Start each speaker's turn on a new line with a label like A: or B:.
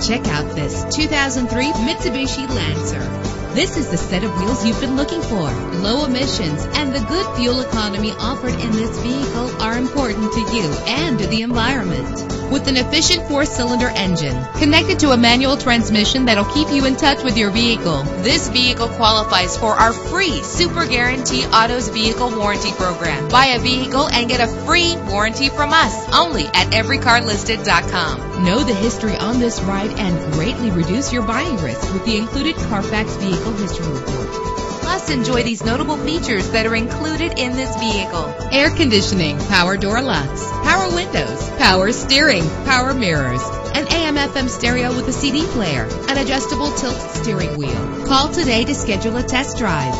A: Check out this 2003 Mitsubishi Lancer. This is the set of wheels you've been looking for. Low emissions and the good fuel economy offered in this vehicle are important to you and to the environment. With an efficient 4-cylinder engine connected to a manual transmission that'll keep you in touch with your vehicle, this vehicle qualifies for our free Super Guarantee Autos Vehicle Warranty Program. Buy a vehicle and get a free warranty from us only at everycarlisted.com. Know the history on this ride and greatly reduce your buying risk with the included Carfax Vehicle History Report. Plus, enjoy these notable features that are included in this vehicle: air conditioning, power door locks, power windows, power steering, power mirrors, an AM/FM stereo with a CD player, an adjustable tilt steering wheel. Call today to schedule a test drive.